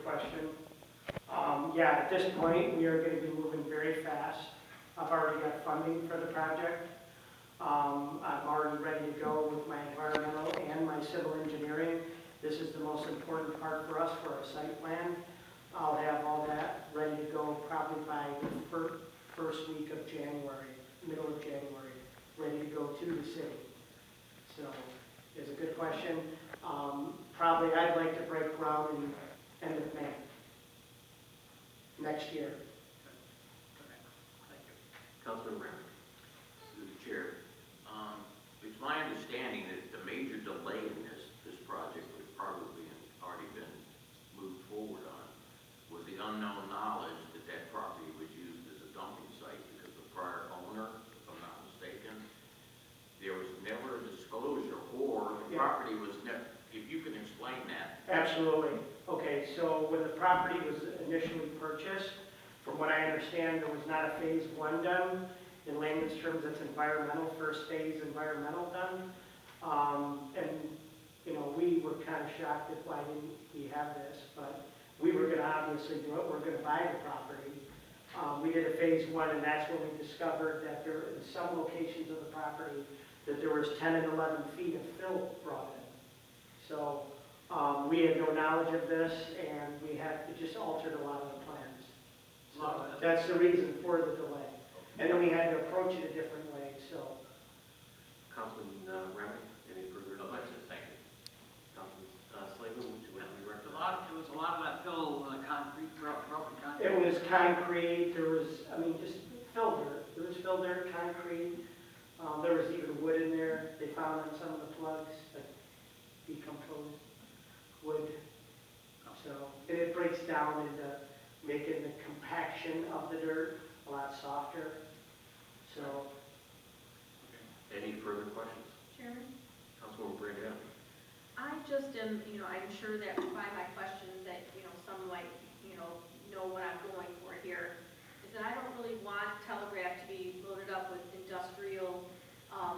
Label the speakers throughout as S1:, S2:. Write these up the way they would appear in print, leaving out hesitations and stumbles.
S1: question. Yeah, at this point, we are going to be moving very fast. I've already got funding for the project. I'm already ready to go with my environmental and my civil engineering. This is the most important part for us for our site plan. I'll have all that ready to go probably by the first week of January, middle of January, ready to go to the city. So it's a good question. Probably I'd like to break ground in end of May next year.
S2: Thank you. Councilman Ramik. Through the chair. It's my understanding that the major delay in this project was probably already been moved forward on was the unknown knowledge that that property was used as a dumping site because the prior owner, if I'm not mistaken, there was never a disclosure or the property was never, if you can explain that.
S1: Absolutely. Okay, so when the property was initially purchased, from what I understand, there was not a phase one done. In layman's terms, it's environmental, first phase environmental done. And, you know, we were kind of shocked at why didn't we have this, but we were going to obviously do it. We're going to buy the property. We did a phase one, and that's when we discovered that there, in some locations of the property, that there was 10 and 11 feet of fill brought in. So we had no knowledge of this, and it just altered a lot of the plans. So that's the reason for the delay. And then we had to approach it a different way, so.
S2: Councilman Ramik, any further? No, that's it, thank you. Councilman Slaven, would you like to direct?
S3: It was a lot of that fill, concrete, broken concrete.
S1: It was concrete, there was, I mean, just fill dirt. There was fill dirt, concrete. There was even wood in there. They found on some of the plugs, like decomposed wood. So, and it breaks down into making the compaction of the dirt a lot softer. So.
S2: Any further questions?
S4: Chairman?
S2: Councilwoman Brandana.
S4: I just am, I'm sure that by my questions that, some might, know what I'm going for here, is that I don't really want Telegraph to be loaded up with industrial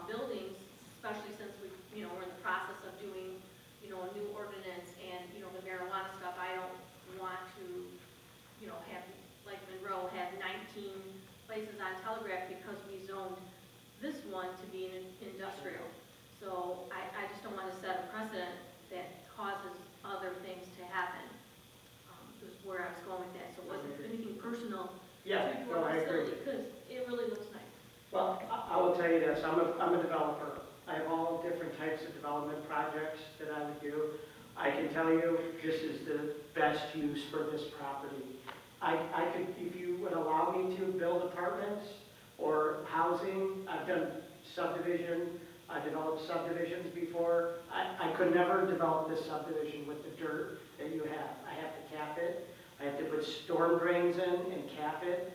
S4: buildings, especially since we're in the process of doing, a new ordinance and, the marijuana stuff. I don't want to, have, like Monroe, have 19 places on Telegraph because we zoned this one to be an industrial. So I just don't want to set a precedent that causes other things to happen. Is where I was going with that. So it wasn't anything personal.
S1: Yeah, no, I agree.
S4: Because it really looks nice.
S1: Well, I will tell you this, I'm a developer. I have all different types of development projects that I would do. I can tell you this is the best use for this property. I could, if you would allow me to build apartments or housing, I've done subdivision, I developed subdivisions before. I could never develop this subdivision with the dirt that you have. I have to cap it. I have to put storm drains in and cap it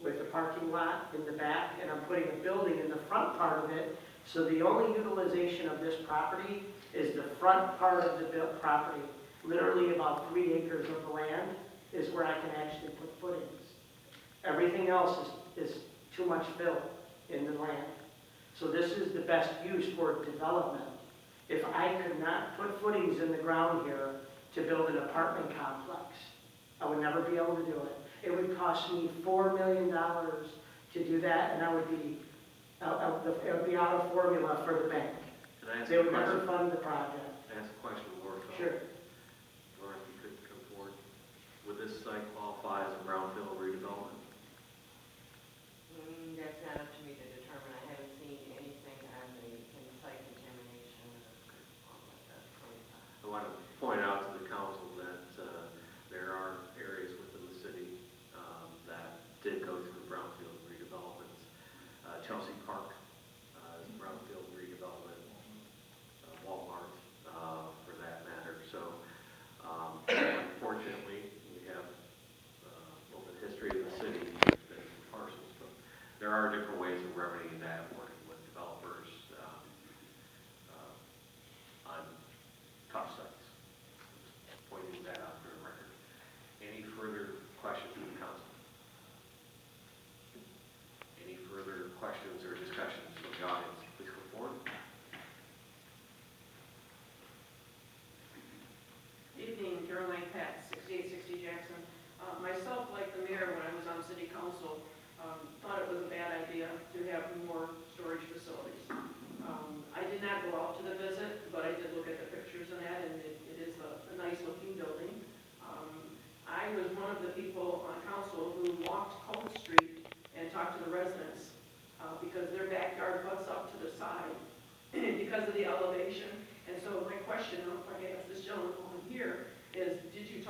S1: with a parking lot in the back, and I'm putting a building in the front part of it. So the only utilization of this property is the front part of the property. Literally about 3 acres of the land is where I can actually put footings. Everything else is too much fill in the land. So this is the best use for development. If I could not put footings in the ground here to build an apartment complex, I would never be able to do it. It would cost me $4 million to do that, and I would be, it would be out of formula for the bank. They would never fund the project.
S2: Can I ask a question, Laura?
S1: Sure.
S2: Laura, if you could come forward. Would this site qualify as a brownfield redevelopment?
S5: That's not up to me to determine. I haven't seen anything on the site contamination or all of that.
S2: I want to point out to the council that there are areas within the city that did go through brownfield redevelopments. Chelsea Park is brownfield redevelopment, Walmart for that matter. So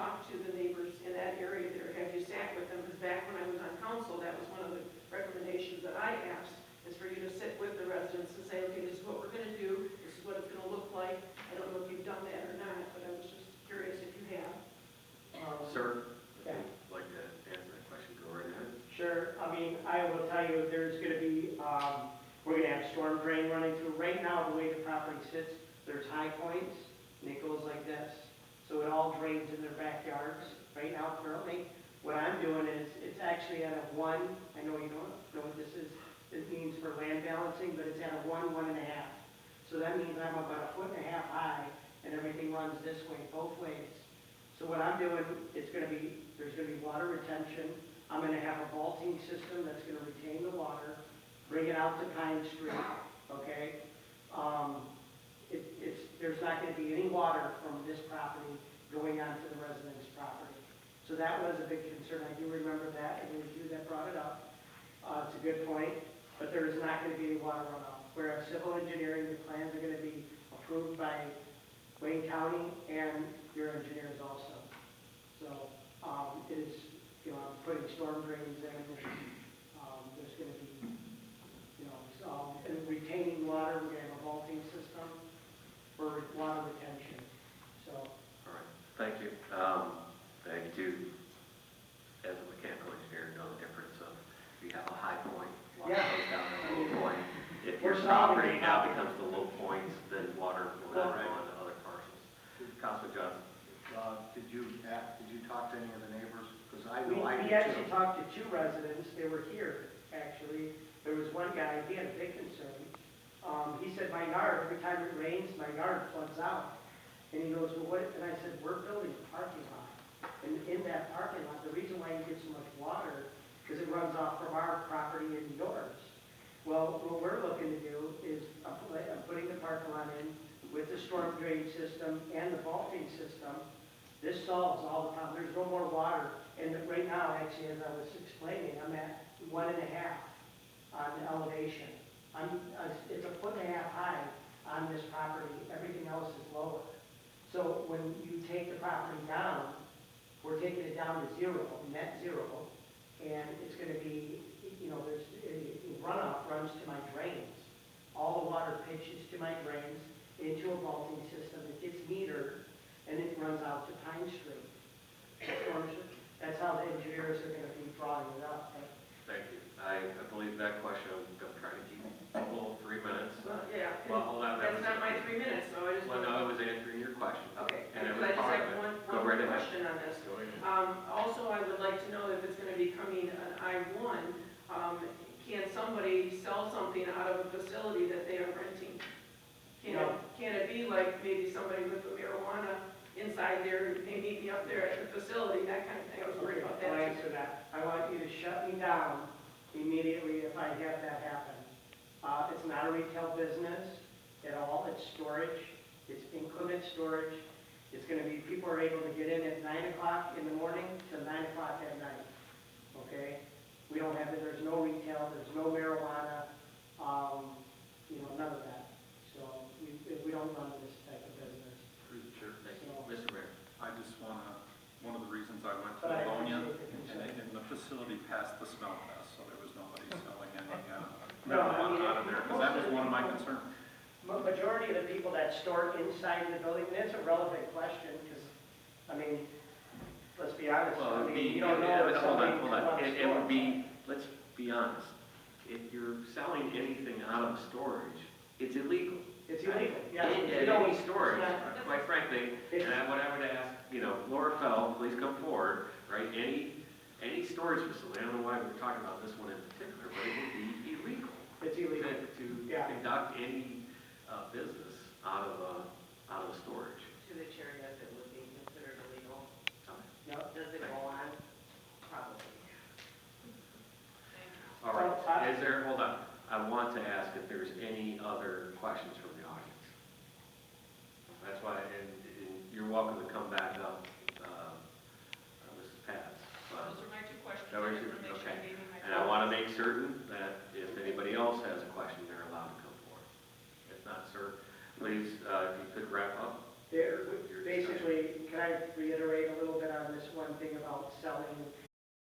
S6: talked to the neighbors in that area there? Have you sat with them? Because back when I was on council, that was one of the recommendations that I asked, is for you to sit with the residents and say, okay, this is what we're gonna do, this is what it's gonna look like. I don't know if you've done that or not, but I was just curious if you have.
S2: Sir,
S1: Yeah.
S2: if you'd like to answer that question, go right ahead.
S1: Sure, I mean, I will tell you, there's gonna be, we're gonna have storm drain running through. Right now, the way the property sits, there's high points, and it goes like this. So it all drains in their backyards. Right now, currently, what I'm doing is, it's actually at a 1, I know you don't know what this is, it means for land balancing, but it's at a 1, 1.5. So that means I'm about 1.5 feet high, and everything runs this way, both ways. So what I'm doing, there's gonna be water retention. I'm gonna have a vaulting system that's gonna retain the water, bring it out to Pine Street, okay? There's not gonna be any water from this property going onto the resident's property. So that was a big concern. I do remember that, and it was you that brought it up. It's a good point, but there is not gonna be any water runoff. Whereas civil engineering, the plans are gonna be approved by Wayne County and your engineers also. So, it is, I'm putting storm drains in, and, there's gonna be, and retaining water, we're gonna have a vaulting system for water retention, so.
S2: All right, thank you. I do, as a mechanical engineer, know the difference of, if you have a high point, water
S1: Yeah.
S2: goes down to a low point. If
S1: We're
S2: your
S1: solving
S2: property
S1: the
S2: now
S1: problem.
S2: becomes the low points, then water will
S1: Well,
S2: not go on to other parcels. Councilman Johnson?
S7: Did you talk to any of the neighbors? Because I
S1: We
S7: know I
S1: we
S7: did
S1: actually
S7: too.
S1: talked to 2 residents, they were here, actually. There was one guy, he had a big concern. He said, my yard, every time it rains, my yard floods out. And he goes, well, what, and I said, we're building a parking lot. And in that parking lot, the reason why you get so much water, because it runs off from our property into yours. Well, what we're looking to do is, I'm putting the parking lot in with the storm drain system and the vaulting system. This solves all the problems. There's no more water. And right now, actually, as I was explaining, I'm at 1.5 on the elevation. It's 1.5 foot high on this property. Everything else is lower. So when you take the property down, we're taking it down to 0, net 0. And it's going to be, there's runoff runs to my drains. All the water pitches to my drains into a vaulting system. It gets metered, and it runs out to Pine Street. That's how the engineers are going to be drawing it up.
S2: Thank you. I believe that question, I'm going to try to keep a full 3 minutes.
S6: Yeah.
S2: Well, hold on.
S6: That's not my 3 minutes, so I just.
S2: Well, no, I was answering your question.
S6: Okay,
S2: And it
S6: because I
S2: was
S6: just
S2: part
S6: have
S2: of it.
S6: one
S2: Go right ahead.
S6: question on this.
S2: Go ahead.
S6: Also, I would like to know if it's gonna be coming an I-1, can somebody sell something out of a facility that they are renting?
S1: No.
S6: Can it be like maybe somebody with the marijuana inside there, they meet me up there at the facility, that kind of thing? I was worried about
S1: I'll
S6: that.
S1: answer that. I want you to shut me down immediately if I have that happen. It's not a retail business at all. It's storage. It's inclement storage. It's going to be, people are able to get in at 9 o'clock in the morning to 9 o'clock at night. Okay? We don't have, there's no retail, there's no marijuana, none of that. So we don't run this type of business.
S8: Through the chair.
S2: Thank you.
S1: So-
S2: Mr. Mayor?
S8: I just want to, one of the reasons I went to
S1: But I
S8: Livonia,
S1: appreciate the concern.
S8: and the facility passed the smell test, so there was nobody selling any
S1: No, I
S8: marijuana
S1: mean,
S8: out of there, because that was one of my concerns.
S1: Majority of the people that store inside the building, and it's a relevant question, because, let's be honest.
S2: Well, it would be,
S1: you don't know if
S2: hold
S1: somebody
S2: on.
S1: comes
S2: It would be, let's be honest, if you're selling anything out of storage, it's illegal.
S1: It's illegal, yeah.
S2: Any storage,
S1: It's not-
S2: quite frankly,
S1: It's-
S2: and what I would ask, Laura Fell, please come forward, right? Any storage facility, I don't know why we're talking about this one in particular, but it would be illegal
S1: It's illegal.
S2: to
S1: Yeah.
S2: conduct any business out of storage.
S5: To the chair, yes, it would be considered illegal.
S1: Yep.
S5: Does it go on? Probably.
S2: All right, hold on, I want to ask if there's any other questions from the audience. That's why, and you're welcome to come back up, Mrs. Pats.
S6: Those are my 2 questions.
S2: That was
S6: I just
S2: your-
S6: wanna make sure
S2: okay.
S6: I gave you my
S2: And I want to make certain that if anybody else has a question, they're allowed to come forward. If not, sir, please, if you could wrap up.
S1: Basically, can I reiterate a little bit on one thing about selling